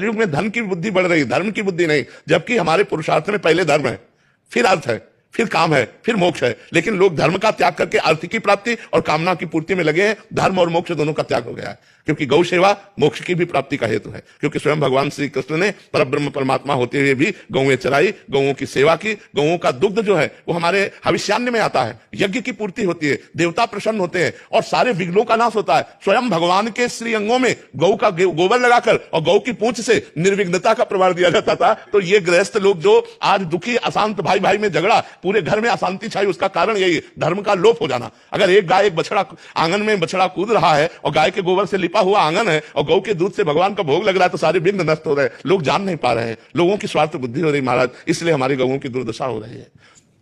कलयुग में धन की बुद्धि बढ़ रही, धर्म की बुद्धि नहीं, जबकि हमारे पुरुषार्थ में पहले धर्म है, फिर अर्थ है, फिर काम है, फिर मोक्ष है। लेकिन लोग धर्म का त्याग करके अर्थ की प्राप्ति और कामना की पूर्ति में लगे हैं। धर्म और मोक्ष दोनों का त्याग हो गया है, क्योंकि गौ सेवा मोक्ष की भी प्राप्ति का हेतु है। क्योंकि स्वयं भगवान श्री कृष्ण ने परब्रह्म परमात्मा होते हुए भी गौएं चराई, गौओं की सेवा की। गौओं का दुग्ध जो है वो हमारे हविष्यान्न में आता है, यज्ञ की पूर्ति होती है, देवता प्रसन्न होते हैं और सारे विघ्नों का नाश होता है। स्वयं भगवान के श्री अंगों में गौ का गोबर लगाकर और गौ की पूंछ से निर्विघ्नता का प्रमाण दिया जाता था। तो ये गृहस्थ लोग जो आज दुखी अशांत, भाई भाई में झगड़ा, पूरे घर में अशांति छाई, उसका कारण यही है, धर्म का लोप हो जाना। अगर एक गाय, एक बछड़ा आंगन में बछड़ा कूद रहा है और गाय के गोबर से लिपा हुआ आंगन है और गौ के दूध से भगवान का भोग लग रहा है, तो सारे विघ्न नष्ट हो रहे हैं। लोग जान नहीं पा रहे हैं, लोगों की स्वार्थ बुद्धि हो रही महाराज, इसलिए हमारी गौओं की दुर्दशा हो रही है।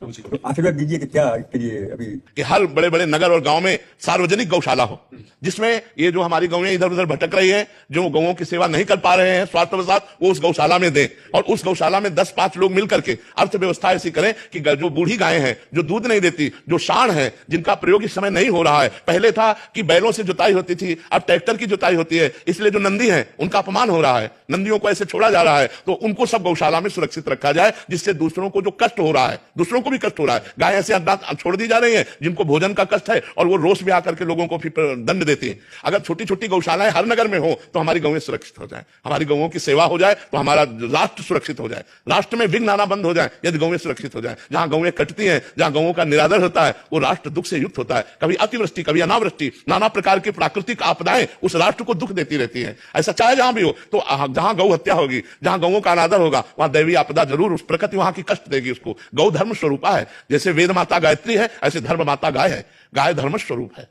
तो आशीर्वाद दीजिए कि क्या करिए अभी कि हर बड़े बड़े नगर और गांव में सार्वजनिक गौशाला हो, जिसमें ये जो हमारी गौएं इधर उधर भटक रही हैं, जो गौओं की सेवा नहीं कर पा रहे हैं स्वार्थवशात, वो उस गौशाला में दें और उस गौशाला में 10-5 लोग मिलकर के अर्थव्यवस्था ऐसी करें कि जो बूढ़ी गायें हैं, जो दूध नहीं देती, जो सांड है, जिनका प्रयोग इस समय नहीं हो रहा है। पहले था कि बैलों से जुताई होती थी, अब ट्रैक्टर की जुताई होती है, इसलिए जो नंदी है उनका अपमान हो रहा है, नंदियों को ऐसे छोड़ा जा रहा है। तो उनको सब गौशाला में सुरक्षित रखा जाए, जिससे दूसरों को जो कष्ट हो रहा है, दूसरों को भी कष्ट हो रहा है। ऐसे छोड़ दी जा रही है जिनको भोजन का कष्ट है और वो रोष में आकर के लोगों को फिर दंड देती है। अगर छोटी छोटी गौशालाएं हर नगर में हो तो हमारी गौएं सुरक्षित हो जाए, हमारी गौओं की सेवा हो जाए, तो हमारा राष्ट्र सुरक्षित हो जाए, राष्ट्र में विघ्न आना बंद हो जाए यदि गौएं सुरक्षित हो जाए। जहां गौएं कटती हैं, जहां गौओं का निरादर होता है, वो राष्ट्र दुख से युक्त होता है। कभी अतिवृष्टि, कभी अनावृष्टि, नाना प्रकार की प्राकृतिक आपदाएं उस राष्ट्र को दुख देती रहती है। ऐसा चाहे जहां भी हो, तो जहां गौ हत्या होगी, जहां गौओं का अनादर होगा, वहां दैवीय आपदा जरूर, उस प्रकृति वहां की कष्ट देगी उसको। गौ धर्म स्वरूपा है, जैसे वेद माता गायत्री है, ऐसे धर्म माता गाय है। गाय धर्म स्वरूप है।